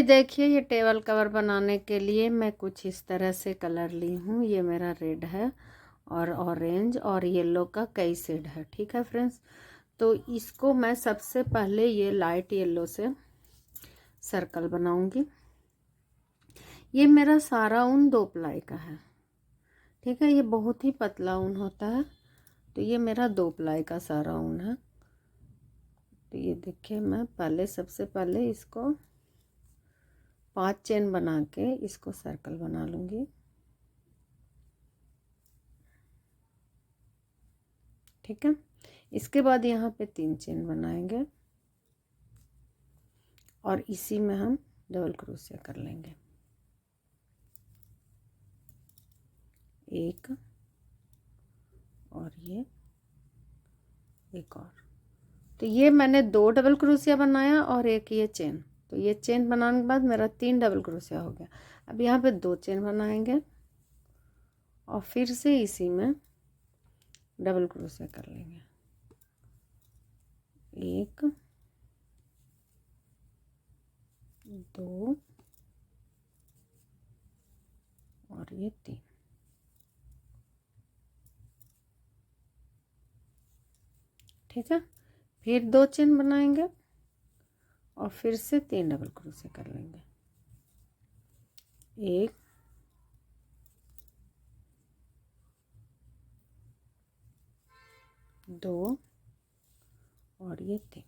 देखिए ये table cover बनाने के लिए मैं कुछ इस तरह से कलर ली हूँ। ये मेरा रेड है और ऑरेंज और येलो का कई शेड है। ठीक है फ्रेंड्स, तो इसको मैं सबसे पहले ये लाइट येलो से सर्कल बनाऊंगी। ये मेरा सारा ऊन 2 प्लाई का है। ठीक है, ये बहुत ही पतला ऊन होता है, तो ये मेरा 2 प्लाई का सारा ऊन है। तो ये देखिए, मैं पहले सबसे पहले इसको 5 चेन बना के इसको सर्कल बना लूँगी। ठीक है, इसके बाद यहाँ पे 3 चेन बनाएंगे और इसी में हम डबल क्रोशिया कर लेंगे। एक और ये एक और, तो ये मैंने 2 डबल क्रोशिया बनाया और एक ये चेन। तो ये चेन बनाने के बाद मेरा 3 डबल क्रोशिया हो गया। अब यहाँ पे 2 चेन बनाएंगे और फिर से इसी में डबल क्रोशिया कर लेंगे। एक, 2 और ये 3। ठीक है, फिर 2 चेन बनाएंगे और फिर से 3 डबल क्रोशिया कर लेंगे। एक, 2 और ये 3।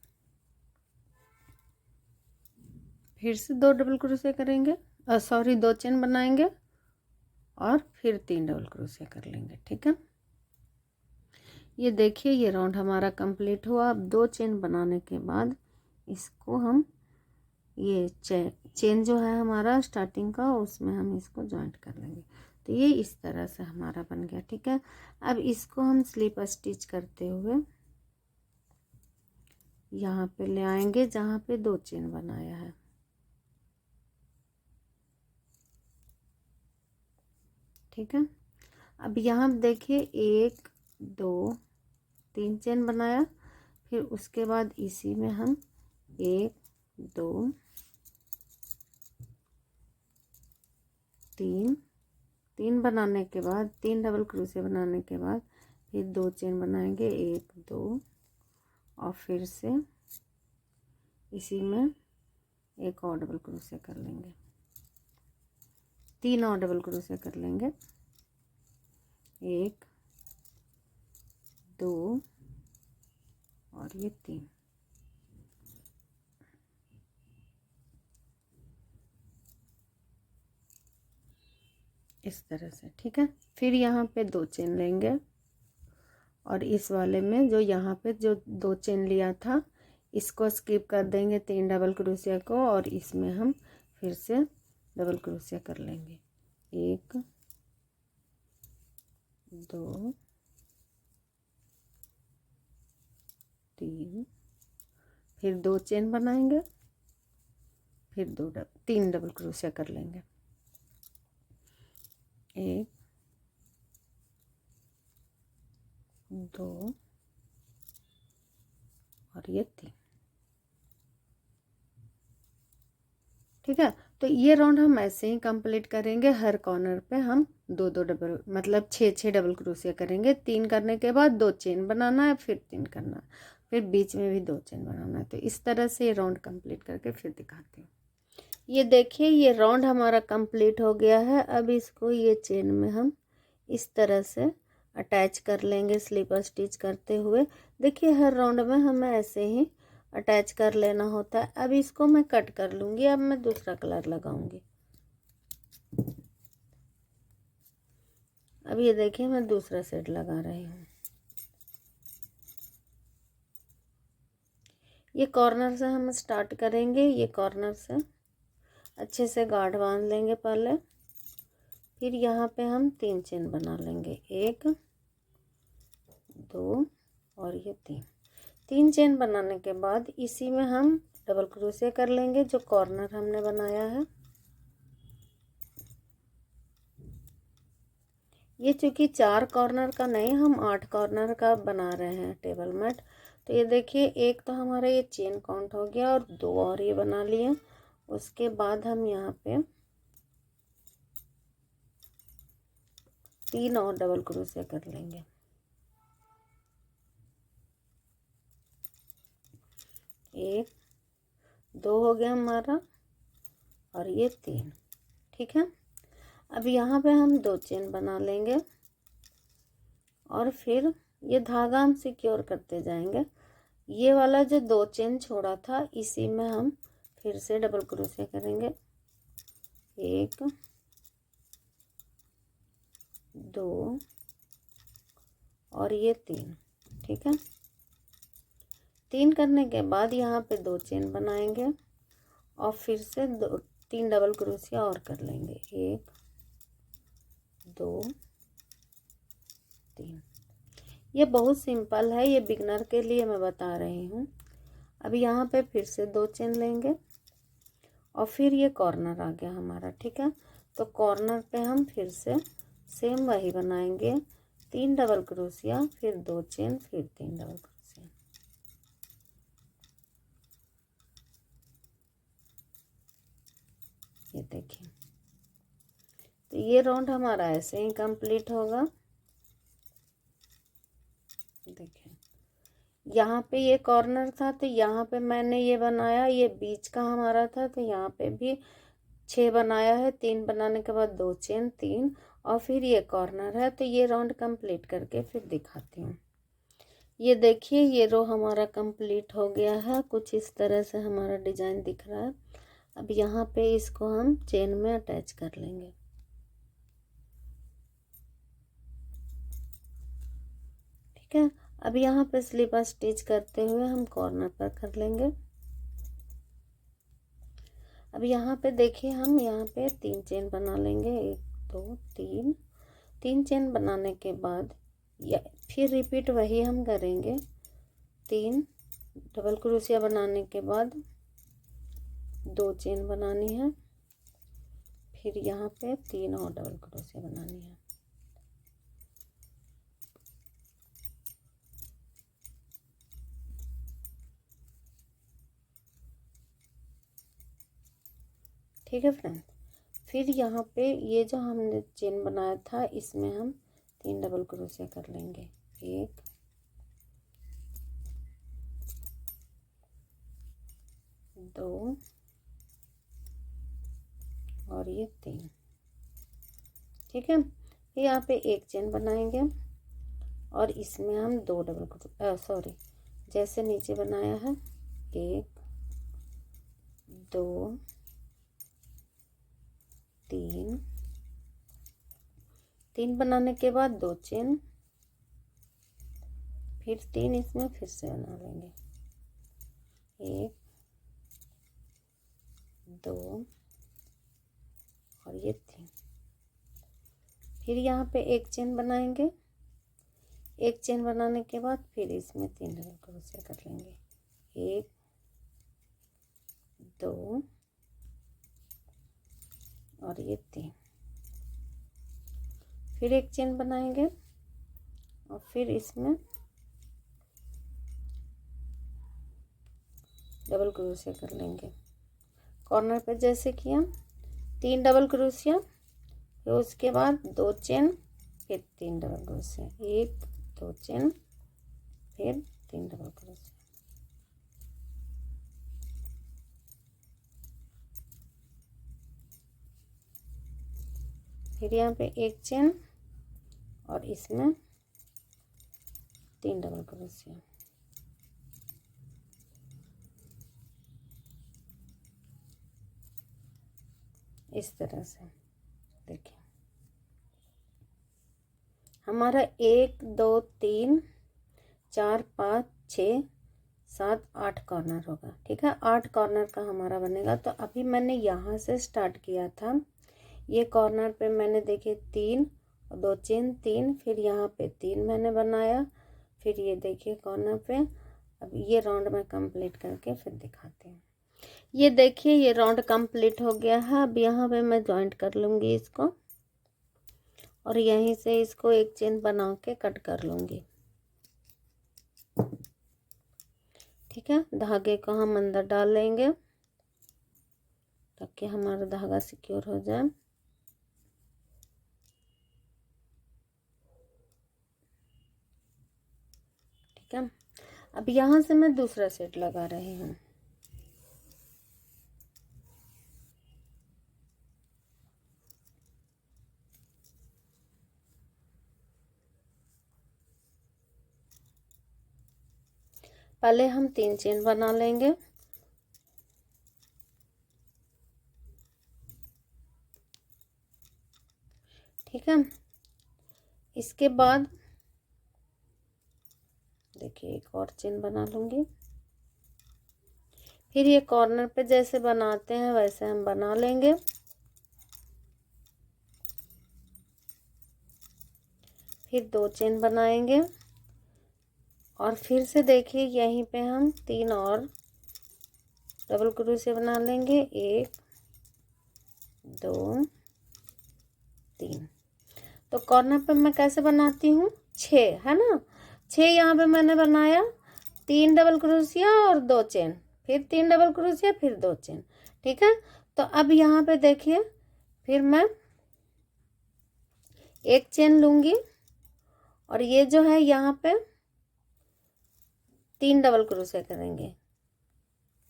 फिर से 2 डबल क्रोशिया करेंगे, 2 चेन बनाएंगे और फिर 3 डबल क्रोशिया कर लेंगे। ठीक है, ये देखिए ये राउंड हमारा कंप्लीट हुआ। अब 2 चेन बनाने के बाद इसको हम ये चेन जो है हमारा स्टार्टिंग का, उसमें हम इसको जॉइंट कर लेंगे। तो ये इस तरह से हमारा बन गया। ठीक है, अब इसको हम स्लिप स्टिच करते हुए यहाँ पे ले आएंगे जहाँ पे 2 चेन बनाया है। ठीक है, अब यहाँ देखिए 1 2 3 चेन बनाया, फिर उसके बाद इसी में हम 1 2 3 बनाने के बाद 3 डबल क्रोशिया बनाने के बाद फिर 2 चेन बनाएंगे, 1 2 और फिर से इसी में एक और डबल क्रोशिया कर लेंगे। 3 और डबल क्रोशिया कर लेंगे, 1 2 और ये 3। इस तरह से। ठीक है, फिर यहाँ पे 2 चेन लेंगे और इस वाले में जो यहाँ पे जो 2 चेन लिया था इसको स्किप कर देंगे 3 डबल क्रोशिया को, और इसमें हम फिर से डबल क्रोशिया कर लेंगे। 1 2 3, फिर 2 चेन बनाएंगे, फिर 3 डबल क्रोशिया कर लेंगे। 1 2 और ये 3। ठीक है, तो ये राउंड हम ऐसे ही कंप्लीट करेंगे। हर कॉर्नर पे हम 2 2 डबल, मतलब 6 6 डबल क्रोशिया करेंगे। 3 करने के बाद 2 चेन बनाना है, फिर 3 करना है, फिर बीच में भी 2 चेन बनाना है। तो इस तरह से ये राउंड कंप्लीट करके फिर दिखाती हूँ। ये देखिए ये राउंड हमारा कंप्लीट हो गया है। अब इसको ये चेन में हम इस तरह से अटैच कर लेंगे स्लिप स्टिच करते हुए। देखिए हर राउंड में हमें ऐसे ही अटैच कर लेना होता है। अब इसको मैं कट कर लूँगी। अब मैं दूसरा कलर लगाऊंगी। अब ये देखिए मैं दूसरा शेड लगा रही हूँ। ये कॉर्नर से हम स्टार्ट करेंगे। ये कॉर्नर से अच्छे से गांठ बांध लेंगे पहले, फिर यहाँ पे हम 3 चेन बना लेंगे, 1 2 और ये 3 चेन बनाने के बाद इसी में हम डबल क्रोशिया कर लेंगे जो कॉर्नर हमने बनाया है। ये चूंकि 4 कॉर्नर का नहीं, हम 8 कॉर्नर का बना रहे हैं टेबल मैट। तो ये देखिए एक तो हमारा ये चेन काउंट हो गया और 2 और ये बना लिए, उसके बाद हम यहाँ पे 3 और डबल क्रोशिया कर लेंगे। एक, दो हो गया हमारा, और ये 3। ठीक है, अब यहाँ पे हम 2 चेन बना लेंगे और फिर ये धागा हम सिक्योर करते जाएंगे। ये वाला जो 2 चेन छोड़ा था इसी में हम फिर से डबल क्रोशिया करेंगे। 1, 2 और ये 3। ठीक है, 3 करने के बाद यहाँ पे 2 चेन बनाएंगे और फिर से 3 डबल क्रोशिया और कर लेंगे। 1, 2, 3। ये बहुत सिंपल है, ये बिगनर के लिए मैं बता रही हूँ। अब यहाँ पे फिर से 2 चेन लेंगे और फिर ये कॉर्नर आ गया हमारा। ठीक है, तो कॉर्नर पे हम फिर से सेम वही बनाएंगे। 3 डबल क्रोशिया, फिर 2 चेन, फिर 3 डबल क्रोशिया। ये देखिए, तो ये राउंड हमारा ऐसे ही कंप्लीट होगा। देखिए, यहाँ पे ये कॉर्नर था तो यहाँ पे मैंने ये बनाया, ये बीच का हमारा था तो यहाँ पे भी 6 बनाया है। 3 बनाने के बाद 2 चेन, 3 और फिर ये कॉर्नर है। तो ये राउंड कंप्लीट करके फिर दिखाती हूँ। ये देखिए, ये रो हमारा कंप्लीट हो गया है। कुछ इस तरह से हमारा डिजाइन दिख रहा है। अब यहाँ पे इसको हम चेन में अटैच कर लेंगे। ठीक है, अब यहाँ पे स्लिप स्टिच करते हुए हम कॉर्नर पर कर लेंगे। अब यहाँ पे देखिए, हम यहाँ पे 3 चेन बना लेंगे। 1, 2, 3। 3 चेन बनाने के बाद या फिर रिपीट वही हम करेंगे। 3 डबल क्रोशिया बनाने के बाद 2 चेन बनानी है, फिर यहाँ पे 3 और डबल क्रोशिया बनानी है। ठीक है फ्रेंड, फिर यहाँ पे ये जो हमने चेन बनाया था इसमें हम 3 डबल क्रोशिया कर लेंगे। 1, 2 और ये 3। ठीक है, फिर यहाँ पे 1 चेन बनाएंगे और इसमें हम 2 डबल क्रोशिया, सॉरी, जैसे नीचे बनाया है 1, 2, 3 बनाने के बाद 2 चेन, फिर 3 इसमें फिर से बना लेंगे। 1, 2 और ये 3। फिर यहाँ पे 1 चेन बनाएंगे। 1 चेन बनाने के बाद फिर इसमें 3 डबल क्रोशिया कर लेंगे। 1, 2 और ये 3। फिर 1 चेन बनाएंगे और फिर इसमें डबल क्रोशिया कर लेंगे। कॉर्नर पे जैसे किया, 3 डबल क्रोशिया, फिर उसके बाद 2 चेन, फिर 3 डबल क्रोशिया। 1, 2 चेन, फिर 3 डबल क्रोशिया। फिर यहाँ पे 1 चेन और इसमें 3 डबल क्रोशिया। इस तरह से देखिए, हमारा 1, 2, 3, 4, 5, 6, 7, 8 कॉर्नर होगा। ठीक है, 8 कॉर्नर का हमारा बनेगा। तो अभी मैंने यहाँ से स्टार्ट किया था। ये कॉर्नर पे मैंने देखे 3 और 2 चेन, 3, फिर यहाँ पे 3 मैंने बनाया, फिर ये देखिए कॉर्नर पे। अब ये राउंड में कंप्लीट करके फिर दिखाते हैं। ये देखिए, ये राउंड कंप्लीट हो गया है। अब यहाँ पे मैं जॉइंट कर लूँगी इसको और यहीं से इसको 1 चेन बना के कट कर लूँगी। ठीक है, धागे को हम अंदर डाल लेंगे ताकि हमारा धागा सिक्योर हो जाए। ठीक है, अब यहाँ से मैं दूसरा सेट लगा रही हूँ। पहले हम 3 चेन बना लेंगे। ठीक है, इसके बाद देखिए एक और चेन बना लूँगी। फिर ये कॉर्नर पे जैसे बनाते हैं वैसे हम बना लेंगे। फिर 2 चेन बनाएंगे और फिर से देखिए यहीं पे हम 3 और डबल क्रोशिया बना लेंगे। 1 2 3। तो कॉर्नर पे मैं कैसे बनाती हूँ, 6 है ना, 6 यहाँ पे मैंने बनाया, 3 डबल क्रोशिया और 2 चेन, फिर 3 डबल क्रोशिया, फिर 2 चेन। ठीक है, तो अब यहाँ पे देखिए फिर मैं एक चेन लूँगी और ये जो है यहाँ पे 3 डबल क्रोशिया करेंगे।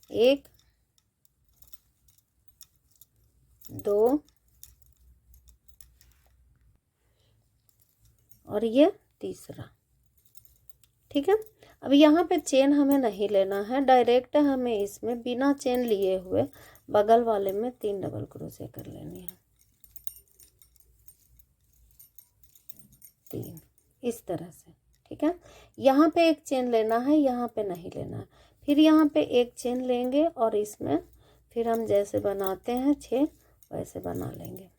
1 2 और ये तीसरा। ठीक है, अब यहाँ पे चेन हमें नहीं लेना है, डायरेक्ट हमें इसमें बिना चेन लिए हुए बगल वाले में 3 डबल क्रोशिया कर लेनी है। 3 इस तरह से। ठीक है, यहाँ पे एक चेन लेना है, यहाँ पे नहीं लेना है। फिर यहाँ पे एक चेन लेंगे और इसमें फिर हम जैसे बनाते हैं 6 वैसे बना लेंगे।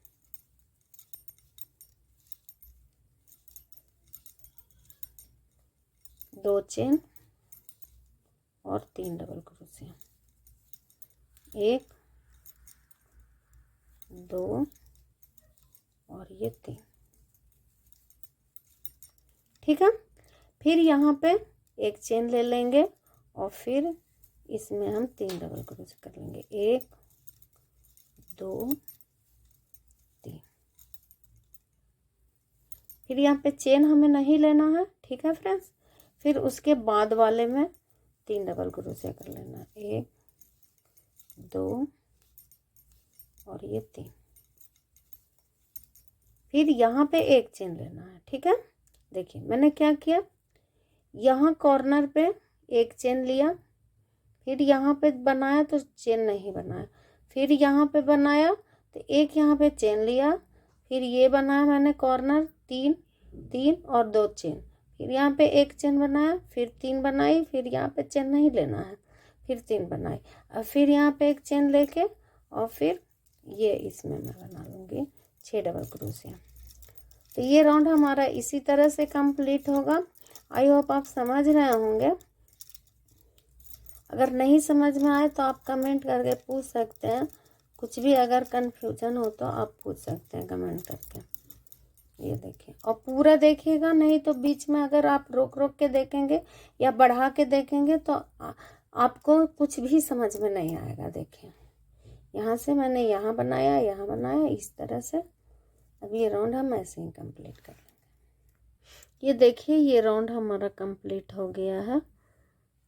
दो चेन और 3 डबल क्रोशिया, 1 2 और ये 3। ठीक है, फिर यहाँ पे एक चेन ले लेंगे और फिर इसमें हम 3 डबल क्रोशिया कर लेंगे। 1 2 3। फिर यहाँ पे चेन हमें नहीं लेना है। ठीक है फ्रेंड्स, फिर उसके बाद वाले में 3 डबल क्रोशिया कर लेना। 1 2 और ये 3। फिर यहाँ पे एक चेन लेना है। ठीक है, देखिए मैंने क्या किया, यहाँ कॉर्नर पे एक चेन लिया, फिर यहाँ पे बनाया तो चेन नहीं बनाया, फिर यहाँ पे बनाया तो एक यहाँ पे चेन लिया, फिर ये बनाया मैंने कॉर्नर 3 3 और 2 चेन, फिर यहाँ पे एक चेन बनाया, फिर 3 बनाई, फिर यहाँ पे चेन नहीं लेना है, फिर 3 बनाई, अब फिर यहाँ पे एक चेन लेके और फिर ये इसमें मैं बना लूँगी 6 डबल क्रोशिया। तो ये राउंड हमारा इसी तरह से कंप्लीट होगा। आई होप आप समझ रहे होंगे। अगर नहीं समझ में आए तो आप कमेंट करके पूछ सकते हैं, कुछ भी अगर कन्फ्यूजन हो तो आप पूछ सकते हैं कमेंट करके। ये देखिए, और पूरा देखिएगा, नहीं तो बीच में अगर आप रोक रोक के देखेंगे या बढ़ा के देखेंगे तो आपको कुछ भी समझ में नहीं आएगा। देखिए यहाँ से मैंने यहाँ बनाया इस तरह से। अब ये राउंड हम ऐसे ही कंप्लीट कर लेंगे। ये देखिए ये राउंड हमारा कंप्लीट हो गया है।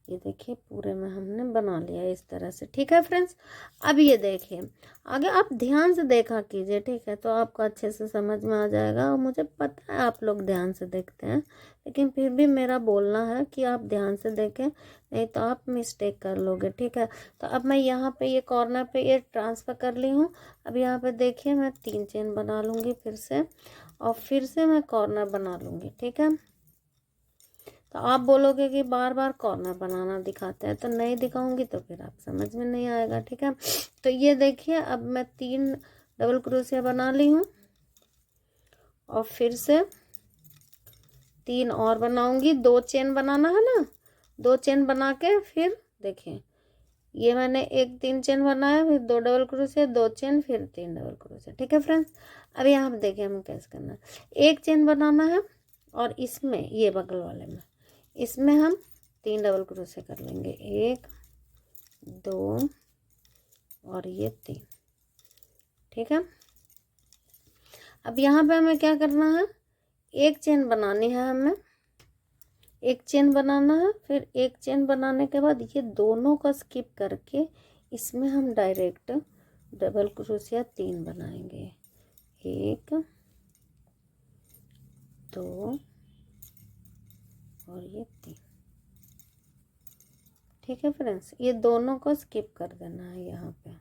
ये देखिए पूरे में हमने बना लिया इस तरह से। ठीक है फ्रेंड्स, अब ये देखिए आगे आप ध्यान से देखा कीजिए। ठीक है, तो आपको अच्छे से समझ में आ जाएगा। और मुझे पता है आप लोग ध्यान से देखते हैं, लेकिन फिर भी मेरा बोलना है कि आप ध्यान से देखें, नहीं तो आप मिस्टेक कर लोगे। ठीक है, तो अब मैं यहाँ पे ये कॉर्नर पे ये ट्रांसफ़र कर ली हूँ। अब यहाँ पे देखिए मैं 3 चेन बना लूँगी फिर से, और फिर से मैं कॉर्नर बना लूँगी। ठीक है, तो आप बोलोगे कि बार बार कॉर्नर बनाना दिखाते हैं, तो नहीं दिखाऊंगी तो फिर आप समझ में नहीं आएगा। ठीक है, तो ये देखिए अब मैं 3 डबल क्रोशिया बना ली हूँ और फिर से 3 और बनाऊंगी। 2 चेन बनाना है ना, 2 चेन बना के फिर देखिए ये मैंने एक 3 चेन बनाया, फिर 2 डबल क्रोशिया, 2 चेन, फिर 3 डबल क्रोशिया। ठीक है फ्रेंड्स, अब यहाँ पे देखिए हमें कैसे करना है। एक चेन बनाना है और इसमें ये बगल वाले में इसमें हम 3 डबल क्रोशिया कर लेंगे। 1 2 और ये 3। ठीक है। अब यहाँ पे हमें क्या करना है, एक चेन बनानी है, हमें एक चेन बनाना है। फिर एक चेन बनाने के बाद ये दोनों का स्किप करके इसमें हम डायरेक्ट डबल क्रोशिया 3 बनाएंगे, 1 2 और ये 3। ठीक है फ्रेंड्स, ये दोनों को स्किप कर देना है यहाँ पे।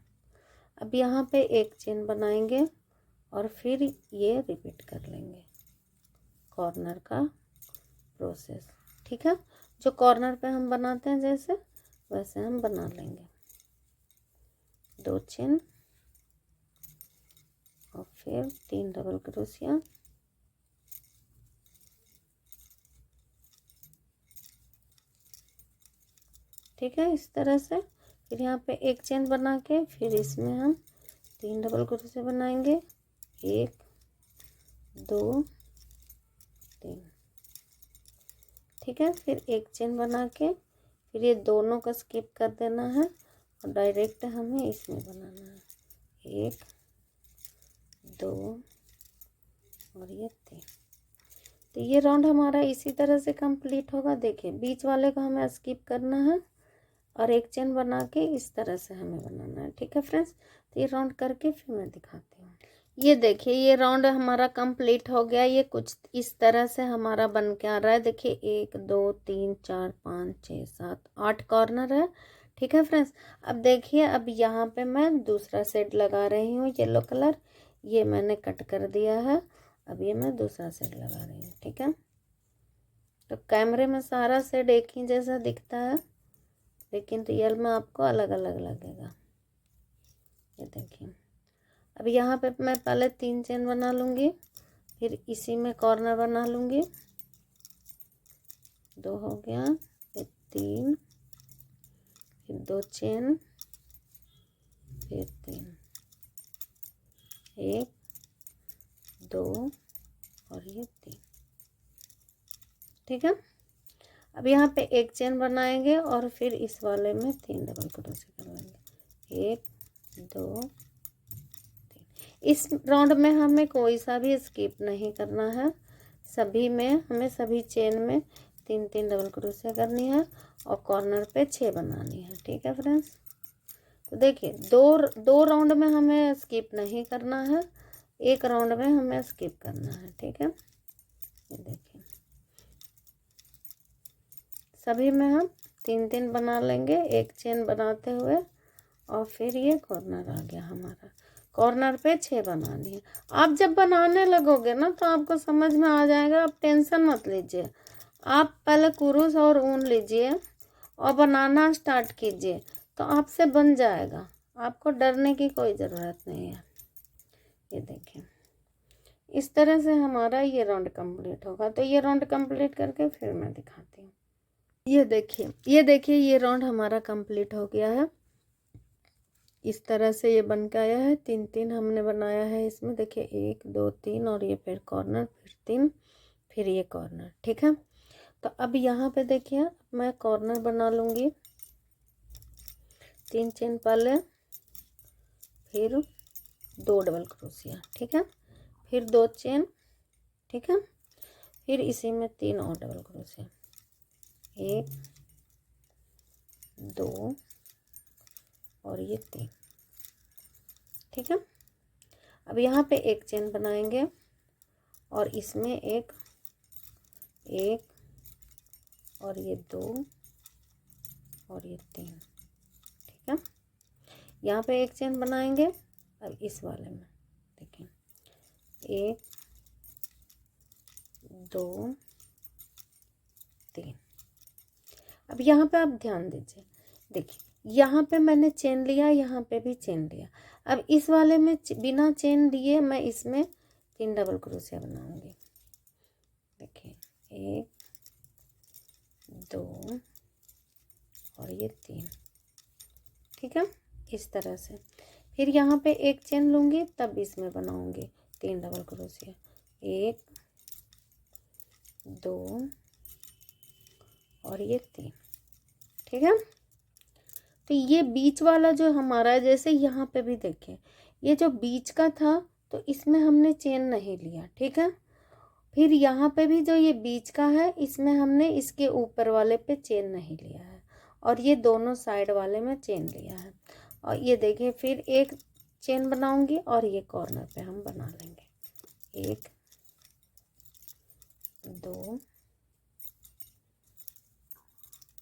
अब यहाँ पे एक चेन बनाएंगे और फिर ये रिपीट कर लेंगे कॉर्नर का प्रोसेस। ठीक है, जो कॉर्नर पे हम बनाते हैं जैसे वैसे हम बना लेंगे। 2 चेन और फिर 3 डबल क्रोशिया, ठीक है, इस तरह से। फिर यहाँ पे एक चेन बना के फिर इसमें हम 3 डबल क्रोशिया बनाएंगे, 1 2 3। ठीक है, फिर एक चेन बना के फिर ये दोनों का स्किप कर देना है और डायरेक्ट हमें इसमें बनाना है, 1 2 और ये 3। तो ये राउंड हमारा इसी तरह से कंप्लीट होगा। देखिए बीच वाले को हमें स्किप करना है और एक चेन बना के इस तरह से हमें बनाना है। ठीक है फ्रेंड्स, तो ये राउंड करके फिर मैं दिखाती हूँ। ये देखिए ये राउंड हमारा कंप्लीट हो गया। ये कुछ इस तरह से हमारा बन के आ रहा है। देखिए 1 2 3 4 5 6 7 8 कॉर्नर है। ठीक है फ्रेंड्स, अब देखिए अब यहाँ पे मैं दूसरा सेट लगा रही हूँ, येलो कलर, ये मैंने कट कर दिया है। अब ये मैं दूसरा सेट लगा रही हूँ। ठीक है, तो कैमरे में सारा सेट एक ही जैसा दिखता है, लेकिन रियल में आपको अलग अलग लगेगा। ये देखिए, अब यहाँ पे मैं पहले 3 चेन बना लूँगी, फिर इसी में कॉर्नर बना लूँगी, 2 हो गया, फिर 3, फिर 2 चेन, फिर 3, 1 2 और ये 3। ठीक है, अब यहाँ पे एक चेन बनाएंगे और फिर इस वाले में 3 डबल क्रोशिया कर लेंगे, 1 2 3। इस राउंड में हमें कोई सा भी स्किप नहीं करना है, सभी में हमें सभी चेन में 3 डबल क्रोशिया करनी है और कॉर्नर पे 6 बनानी है। ठीक है फ्रेंड्स, तो देखिए दो राउंड में हमें स्किप नहीं करना है, एक राउंड में हमें स्किप करना है। ठीक है, ये देखिए सभी में हम 3 बना लेंगे, एक चेन बनाते हुए, और फिर ये कॉर्नर आ गया हमारा। कॉर्नर पे 6 बनानी है। आप जब बनाने लगोगे ना तो आपको समझ में आ जाएगा, आप टेंशन मत लीजिए। आप पहले कुरूस और ऊन लीजिए और बनाना स्टार्ट कीजिए, तो आपसे बन जाएगा, आपको डरने की कोई ज़रूरत नहीं है। ये देखिए इस तरह से हमारा ये राउंड कंप्लीट होगा। तो ये राउंड कंप्लीट करके फिर मैं दिखाती हूँ। ये देखिए ये राउंड हमारा कंप्लीट हो गया है। इस तरह से ये बन के आया है। 3 हमने बनाया है इसमें। देखिए 1 2 3 और ये फिर कॉर्नर, फिर 3, फिर ये कॉर्नर। ठीक है, तो अब यहाँ पे देखिए मैं कॉर्नर बना लूँगी, 3 चेन पहले, फिर 2 डबल क्रोशिया। ठीक है, फिर 2 चेन। ठीक है, फिर इसी में 3 और डबल क्रोशिया, 1 2 और ये 3। ठीक है, अब यहाँ पे एक चेन बनाएंगे और इसमें एक और ये 2 और ये 3। ठीक है, यहाँ पे एक चेन बनाएंगे और इस वाले में देखिए 1 2 3। अब यहाँ पे आप ध्यान दीजिए, देखिए यहाँ पे मैंने चेन लिया, यहाँ पे भी चेन लिया। अब इस वाले में बिना चेन लिए मैं इसमें 3 डबल क्रोशिया बनाऊंगी। देखिए 1 2 और ये 3। ठीक है, इस तरह से। फिर यहाँ पे एक चेन लूँगी, तब इसमें बनाऊंगी 3 डबल क्रोशिया, 1 2 और ये 3। ठीक है, तो ये बीच वाला जो हमारा है, जैसे यहाँ पे भी देखिए ये जो बीच का था तो इसमें हमने चेन नहीं लिया, ठीक है। फिर यहाँ पे भी जो ये बीच का है इसमें हमने इसके ऊपर वाले पे चेन नहीं लिया है, और ये दोनों साइड वाले में चेन लिया है। और ये देखिए फिर एक चेन बनाऊंगी और ये कॉर्नर पे हम बना लेंगे, 1 2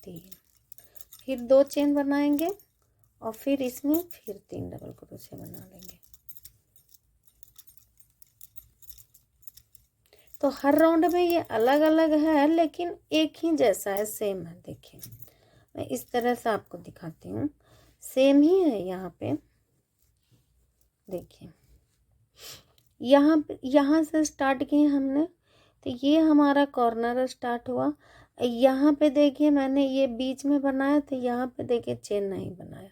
3, फिर 2 चेन बनाएंगे और फिर इसमें फिर 3 डबल क्रोशिया बना लेंगे। तो हर राउंड में ये अलग अलग है लेकिन एक ही जैसा है, सेम है। देखिए मैं इस तरह से आपको दिखाती हूँ, सेम ही है। यहाँ पे देखिए, यहाँ से स्टार्ट किए हमने, तो ये हमारा कॉर्नर स्टार्ट हुआ। यहाँ पे देखिए मैंने ये बीच में बनाया, तो यहाँ पे देखिए चेन नहीं बनाया,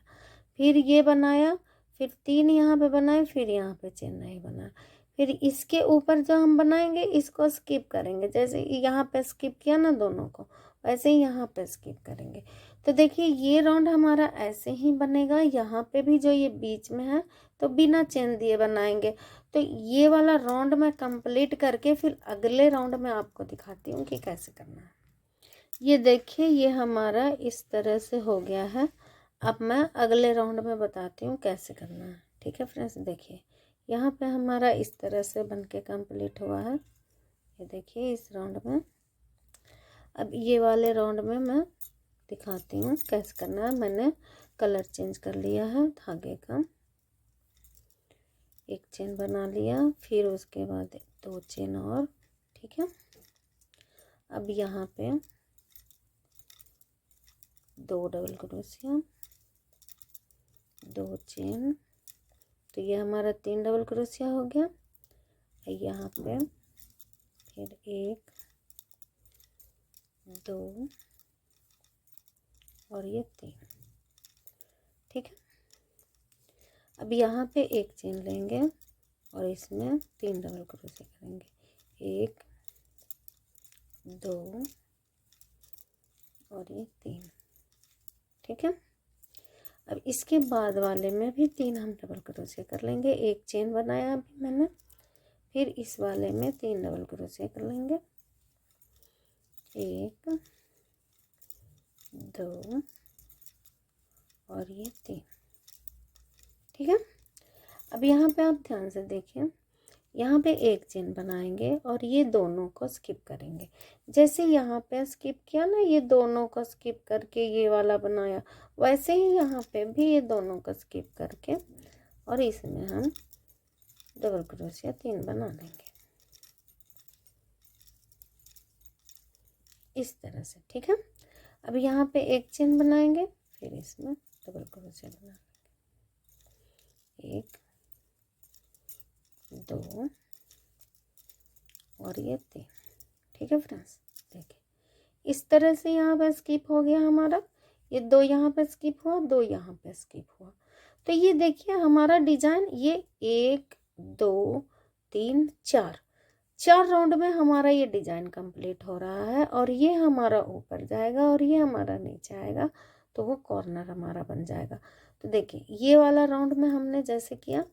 फिर ये बनाया, फिर 3 यहाँ पे बनाए, फिर यहाँ पे चेन नहीं बनाया। फिर इसके ऊपर जो हम बनाएंगे इसको स्किप करेंगे, जैसे यहाँ पे स्किप किया ना दोनों को, वैसे ही यहाँ पे स्किप करेंगे। तो देखिए ये राउंड हमारा ऐसे ही बनेगा। यहाँ पे भी जो ये बीच में है तो बिना चेन दिए बनाएंगे। तो ये वाला राउंड मैं कंप्लीट करके फिर अगले राउंड में आपको दिखाती हूँ कि कैसे करना है। ये देखिए ये हमारा इस तरह से हो गया है। अब मैं अगले राउंड में बताती हूँ कैसे करना है, ठीक है फ्रेंड्स। देखिए यहाँ पे हमारा इस तरह से बनके कंप्लीट हुआ है। ये देखिए इस राउंड में। अब ये वाले राउंड में मैं दिखाती हूँ कैसे करना है। मैंने कलर चेंज कर लिया है धागे का, एक चेन बना लिया, फिर उसके बाद 2 चेन और, ठीक है। अब यहाँ पे 2 डबल क्रोशिया, 2 चेन, तो ये हमारा 3 डबल क्रोशिया हो गया। यहाँ पे फिर 1 2 और ये 3, ठीक है। अब यहाँ पे एक चेन लेंगे और इसमें 3 डबल क्रोशिया करेंगे, 1 2 और ये 3, ठीक है। अब इसके बाद वाले में भी 3 हम डबल क्रोशिया कर लेंगे, एक चेन बनाया अभी मैंने, फिर इस वाले में 3 डबल क्रोशिया कर लेंगे, 1 2 और ये 3, ठीक है। अब यहाँ पे आप ध्यान से देखिए, यहाँ पे एक चेन बनाएंगे और ये दोनों को स्किप करेंगे। जैसे यहाँ पे स्किप किया ना, ये दोनों को स्किप करके ये वाला बनाया, वैसे ही यहाँ पे भी ये दोनों को स्किप करके और इसमें हम डबल क्रोशिया 3 बना लेंगे इस तरह से, ठीक है। अब यहाँ पे एक चेन बनाएंगे, फिर इसमें डबल क्रोशिया बना लेंगे, 1 2 और ये 3, ठीक है फ्रेंड्स। देखिए इस तरह से यहाँ पे स्किप हो गया हमारा, ये 2 यहाँ पे स्किप हुआ, 2 यहाँ पे स्किप हुआ। तो ये देखिए हमारा डिजाइन, ये 1 2 3 4 राउंड में हमारा ये डिजाइन कंप्लीट हो रहा है। और ये हमारा ऊपर जाएगा और ये हमारा नीचे आएगा, तो वो कॉर्नर हमारा बन जाएगा। तो देखिए ये वाला राउंड में हमने जैसे किया,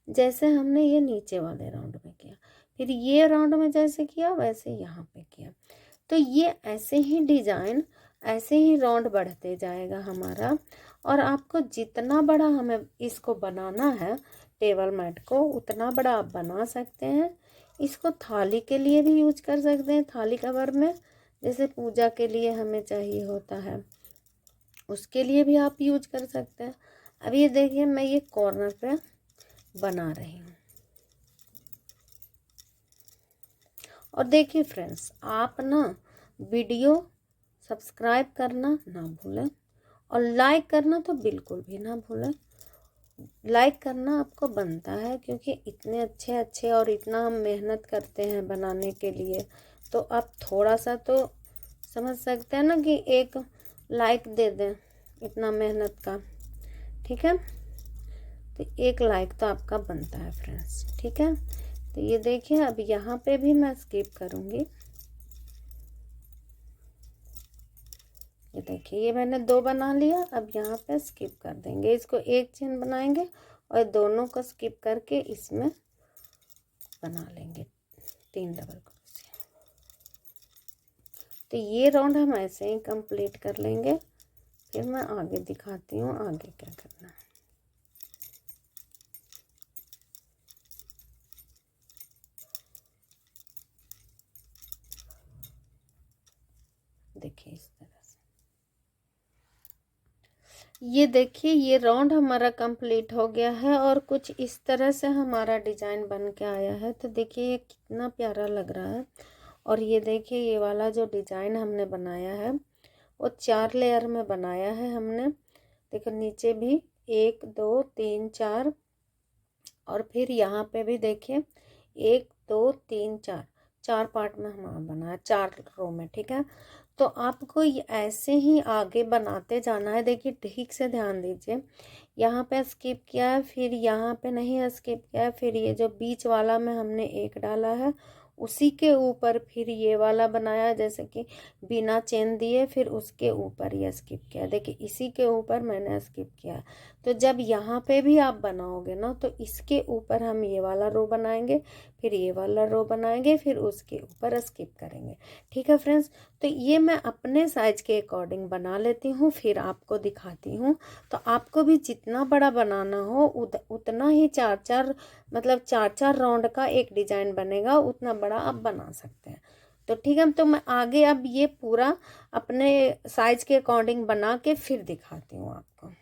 जैसे हमने ये नीचे वाले राउंड में किया, फिर ये राउंड में जैसे किया वैसे यहाँ पे किया। तो ये ऐसे ही डिजाइन, ऐसे ही राउंड बढ़ते जाएगा हमारा। और आपको जितना बड़ा हमें इसको बनाना है टेबल मैट को, उतना बड़ा आप बना सकते हैं। इसको थाली के लिए भी यूज कर सकते हैं, थाली कवर में, जैसे पूजा के लिए हमें चाहिए होता है उसके लिए भी आप यूज कर सकते हैं। अब ये देखिए मैं ये कॉर्नर पे बना रही हूँ। और देखिए फ्रेंड्स, आप ना वीडियो सब्सक्राइब करना ना भूलें और लाइक करना तो बिल्कुल भी ना भूलें। लाइक करना आपको बनता है, क्योंकि इतने अच्छे अच्छे और इतना हम मेहनत करते हैं बनाने के लिए, तो आप थोड़ा सा तो समझ सकते हैं ना कि एक लाइक दे दें इतना मेहनत का, ठीक है। तो एक लाइक तो आपका बनता है फ्रेंड्स, ठीक है। तो ये देखिए अब यहाँ पे भी मैं स्किप करूँगी। ये देखिए ये मैंने 2 बना लिया, अब यहाँ पे स्किप कर देंगे, इसको एक चेन बनाएंगे और दोनों को स्किप करके इसमें बना लेंगे 3 डबल क्रोशिया। तो ये राउंड हम ऐसे ही कंप्लीट कर लेंगे, फिर मैं आगे दिखाती हूँ आगे क्या करना है। देखिए इस तरह से, ये देखिए ये राउंड हमारा कंप्लीट हो गया है और कुछ इस तरह से हमारा डिजाइन बन के आया है। तो देखिए ये कितना प्यारा लग रहा है। और ये देखिए ये वाला जो डिजाइन हमने बनाया है वो 4 लेयर में बनाया है हमने। देखो नीचे भी 1 2 3 4 और फिर यहाँ पे भी देखिए 1 2 3 4 4 पार्ट में हमारा बना है, 4 रो में, ठीक है। तो आपको ऐसे ही आगे बनाते जाना है। देखिए ठीक से ध्यान दीजिए, यहाँ पे स्किप किया है, फिर यहाँ पे नहीं स्किप किया है, फिर ये जो बीच वाला में हमने 1 डाला है उसी के ऊपर फिर ये वाला बनाया जैसे कि बिना चेन दिए, फिर उसके ऊपर ये स्किप किया। देखिए इसी के ऊपर मैंने स्किप किया। तो जब यहाँ पे भी आप बनाओगे ना तो इसके ऊपर हम ये वाला रो बनाएंगे, फिर ये वाला रो बनाएंगे, फिर उसके ऊपर स्किप करेंगे, ठीक है फ्रेंड्स। तो ये मैं अपने साइज के अकॉर्डिंग बना लेती हूँ, फिर आपको दिखाती हूँ। तो आपको भी जितना बड़ा बनाना हो उतना ही 4 मतलब 4 राउंड का एक डिजाइन बनेगा, उतना बड़ा आप बना सकते हैं। तो ठीक है, तो मैं आगे अब ये पूरा अपने साइज के अकॉर्डिंग बना के फिर दिखाती हूँ आपको।